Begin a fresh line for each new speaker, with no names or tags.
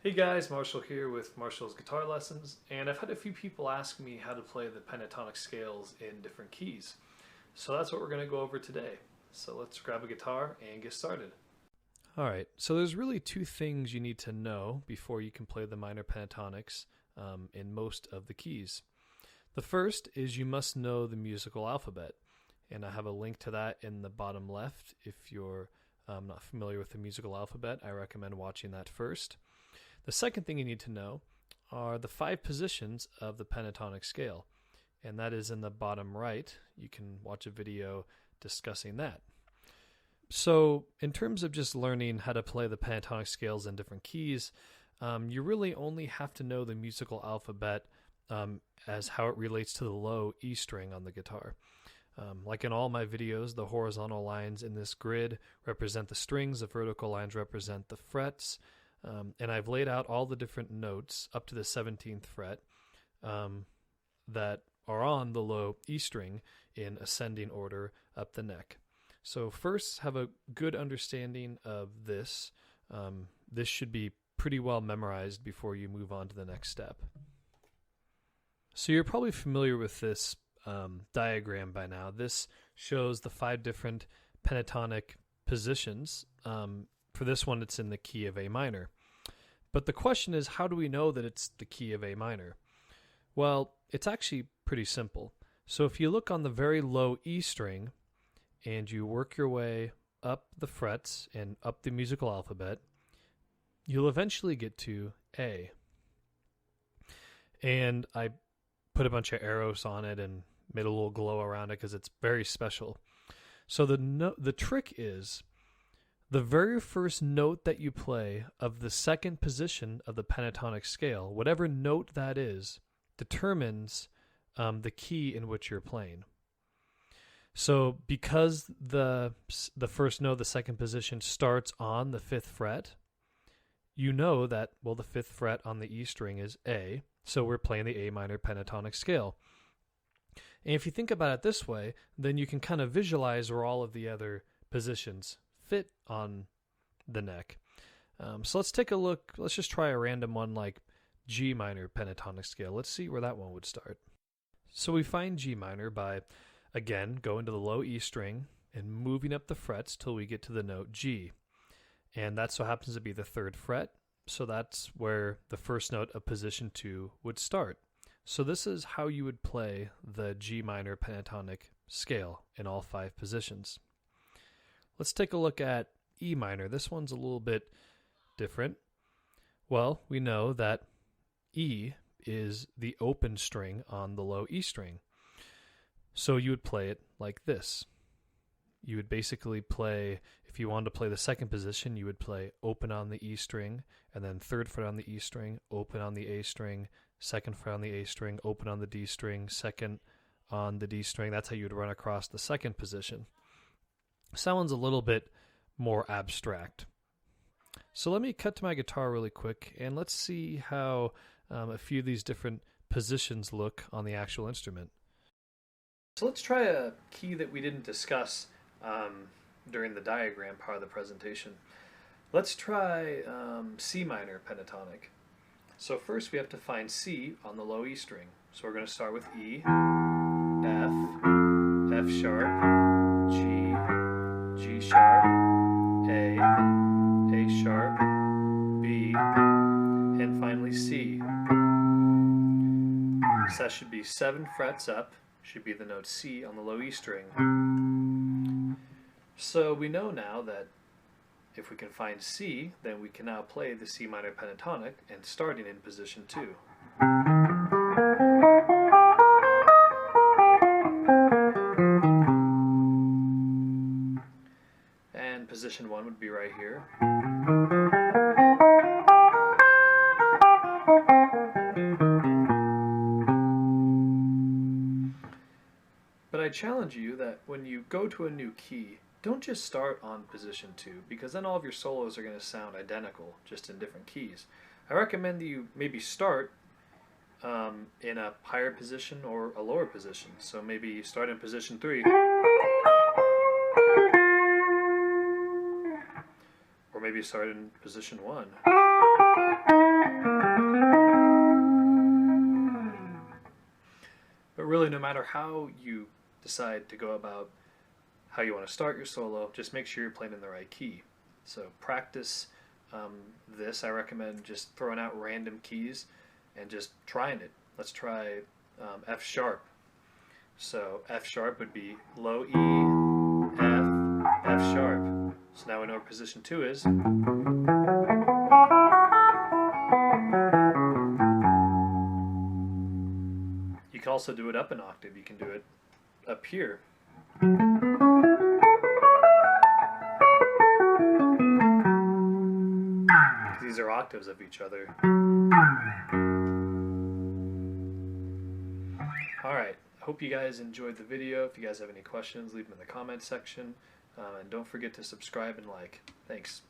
Hey guys, Marshall here with Marshall's Guitar Lessons, and I've had a few people ask me how to play the pentatonic scales in different keys. So that's what we're going to go over today. So let's grab a guitar and get started. Alright, so there's really two things you need to know before you can play the minor pentatonics in most of the keys. The first is you must know the musical alphabet, and I have a link to that in the bottom left. If you're not familiar with the musical alphabet, I recommend watching that first. The second thing you need to know are the 5 positions of the pentatonic scale, and that is in the bottom right. You can watch a video discussing that. So in terms of just learning how to play the pentatonic scales in different keys, you really only have to know the musical alphabet as how it relates to the low E string on the guitar. Like in all my videos, the horizontal lines in this grid represent the strings, the vertical lines represent the frets, and I've laid out all the different notes up to the 17th fret that are on the low E string in ascending order up the neck. So first, have a good understanding of this. This should be pretty well memorized before you move on to the next step. So you're probably familiar with this diagram by now. This shows the 5 different pentatonic positions. For this one, it's in the key of A minor. But the question is, how do we know that it's the key of A minor? Well, it's actually pretty simple. So if you look on the very low E string and you work your way up the frets and up the musical alphabet, you'll eventually get to A. And I put a bunch of arrows on it and made a little glow around it because it's very special. So the trick is, the very first note that you play of the second position of the pentatonic scale, whatever note that is, determines the key in which you're playing. So because the first note, the second position, starts on the 5th fret, you know that, well, the 5th fret on the E string is A, so we're playing the A minor pentatonic scale. And if you think about it this way, then you can kind of visualize where all of the other positions fit on the neck. So let's take a look. Let's just try a random one like G minor pentatonic scale. Let's see where that one would start. So we find G minor by, again, going to the low E string and moving up the frets till we get to the note G. And that so happens to be the 3rd fret. So that's where the first note of position 2 would start. So this is how you would play the G minor pentatonic scale in all 5 positions. Let's take a look at E minor. This one's a little bit different. Well, we know that E is the open string on the low E string. So you would play it like this. You would basically play, if you wanted to play the second position, you would play open on the E string, and then 3rd fret on the E string, open on the A string, 2nd fret on the A string, open on the D string, 2nd on the D string. That's how you would run across the second position. Sounds a little bit more abstract. So let me cut to my guitar really quick and let's see how a few of these different positions look on the actual instrument. So let's try a key that we didn't discuss during the diagram part of the presentation. Let's try C minor pentatonic. So first we have to find C on the low E string. So we're going to start with E, F, F sharp, G, G sharp, A sharp, B, and finally C. So that should be 7 frets up, should be the note C on the low E string. So we know now that if we can find C, then we can now play the C minor pentatonic and starting in position 2. And position 1 would be right here. But I challenge you that when you go to a new key, don't just start on position 2, because then all of your solos are going to sound identical, just in different keys. I recommend that you maybe start in a higher position or a lower position. So maybe you start in position 3, or maybe you start in position 1. matter how you decide to go about how you want to start your solo, just make sure you're playing in the right key. So practice this. I recommend just throwing out random keys and just trying it. Let's try F sharp. So F sharp would be low E, F, F sharp. So now we know what position 2 is. You can also do it up an octave. You can do it up here. These are octaves of each other. Alright, hope you guys enjoyed the video. If you guys have any questions, leave them in the comment section. And don't forget to subscribe and like. Thanks.